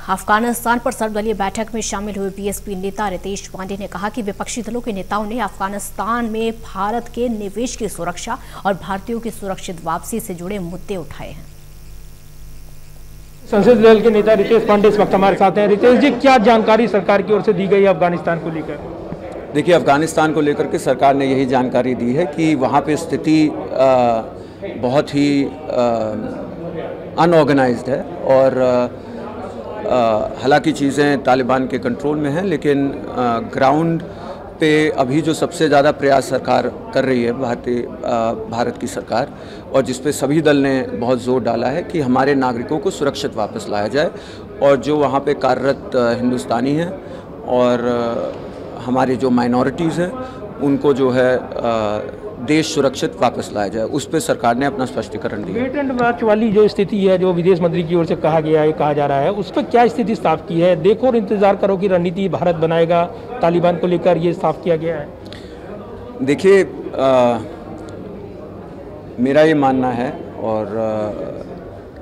अफगानिस्तान पर सर्वदलीय बैठक में शामिल हुए बीएसपी नेता रितेश पांडे ने कहा कि विपक्षी दलों के नेताओं ने अफगानिस्तान में भारत के निवेश की सुरक्षा और भारतीयों की सुरक्षित वापसी से जुड़े मुद्दे उठाए हैं। संसदीय दल के नेता रितेश पांडे इस वक्त हमारे साथ हैं। रितेश जी, क्या जानकारी सरकार की ओर से दी गई है अफगानिस्तान को लेकर? देखिए, अफगानिस्तान को लेकर के सरकार ने यही जानकारी दी है कि वहाँ पे स्थिति बहुत ही अनऑर्गेनाइज्ड है और हालांकि चीज़ें तालिबान के कंट्रोल में हैं, लेकिन ग्राउंड पे अभी जो सबसे ज़्यादा प्रयास सरकार कर रही है भारत की सरकार, और जिस पे सभी दल ने बहुत जोर डाला है कि हमारे नागरिकों को सुरक्षित वापस लाया जाए और जो वहाँ पे कार्यरत हिंदुस्तानी हैं और हमारे जो माइनॉरिटीज़ हैं उनको जो है देश सुरक्षित वापस लाया जाए, उस पर सरकार ने अपना स्पष्टीकरण दिया। वेट एंड वॉच वाली जो स्थिति है, जो विदेश मंत्री की ओर से कहा जा रहा है, उस पर क्या स्थिति साफ की है? देखो और इंतजार करो की रणनीति भारत बनाएगा तालिबान को लेकर, ये साफ किया गया है। देखिए, मेरा ये मानना है और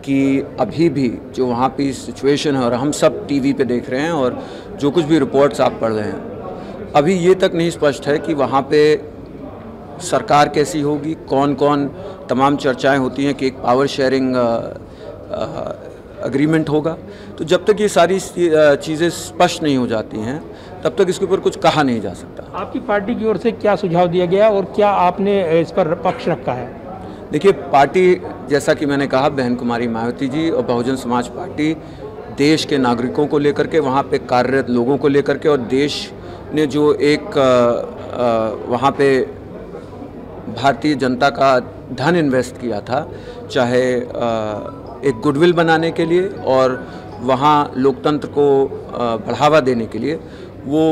कि अभी भी जो वहाँ की सिचुएशन है और हम सब टीवी पे देख रहे हैं और जो कुछ भी रिपोर्ट्स आप पढ़ रहे हैं, अभी ये तक नहीं स्पष्ट है कि वहाँ पे सरकार कैसी होगी, कौन कौन, तमाम चर्चाएं होती हैं कि एक पावर शेयरिंग एग्रीमेंट होगा। तो जब तक ये सारी चीज़ें स्पष्ट नहीं हो जाती हैं तब तक इसके ऊपर कुछ कहा नहीं जा सकता। आपकी पार्टी की ओर से क्या सुझाव दिया गया और क्या आपने इस पर पक्ष रखा है? देखिए, पार्टी, जैसा कि मैंने कहा, बहन कुमारी मायावती जी और बहुजन समाज पार्टी देश के नागरिकों को लेकर के, वहाँ पे कार्यरत लोगों को लेकर के, और देश ने जो एक वहाँ पे भारतीय जनता का धन इन्वेस्ट किया था, चाहे एक गुडविल बनाने के लिए और वहाँ लोकतंत्र को बढ़ावा देने के लिए, वो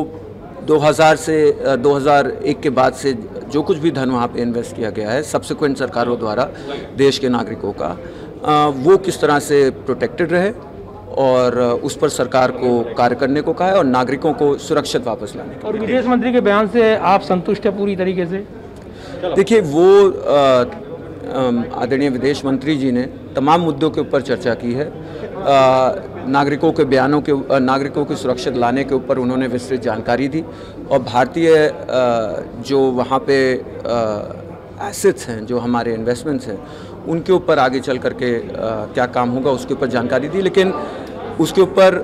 2000 से 2001 के बाद से जो कुछ भी धन वहाँ पे इन्वेस्ट किया गया है सब्सिक्वेंट सरकारों द्वारा देश के नागरिकों का, वो किस तरह से प्रोटेक्टेड रहे और उस पर सरकार को कार्य करने को कहा है और नागरिकों को सुरक्षित वापस लाने को। और विदेश मंत्री के बयान से आप संतुष्ट हैं पूरी तरीके से? देखिए, वो आदरणीय विदेश मंत्री जी ने तमाम मुद्दों के ऊपर चर्चा की है। नागरिकों के बयानों के, नागरिकों को सुरक्षित लाने के ऊपर उन्होंने विस्तृत जानकारी दी और भारतीय जो वहाँ पे एसेट्स हैं, जो हमारे इन्वेस्टमेंट्स हैं, उनके ऊपर आगे चल करके क्या काम होगा उसके ऊपर जानकारी दी। लेकिन उसके ऊपर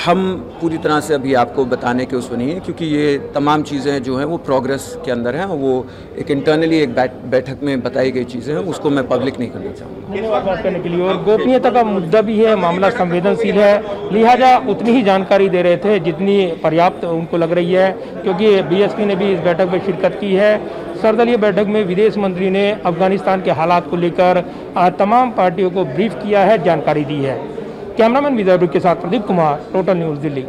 हम पूरी तरह से अभी आपको बताने के उसमें नहीं है, क्योंकि ये तमाम चीज़ें जो हैं वो प्रोग्रेस के अंदर हैं। वो एक इंटरनली एक बैठक में बताई गई चीज़ें हैं, उसको मैं पब्लिक नहीं करना चाहूँगा। धन्यवाद बात करने के लिए। और गोपनीयता का मुद्दा भी है, मामला संवेदनशील है, लिहाजा उतनी ही जानकारी दे रहे थे जितनी पर्याप्त उनको लग रही है, क्योंकि बीएसपी ने भी इस बैठक में शिरकत की है। सर्वदलीय बैठक में विदेश मंत्री ने अफगानिस्तान के हालात को लेकर तमाम पार्टियों को ब्रीफ किया है, जानकारी दी है। कैमरामैन विजय के साथ प्रदीप कुमार, टोटल न्यूज़, दिल्ली।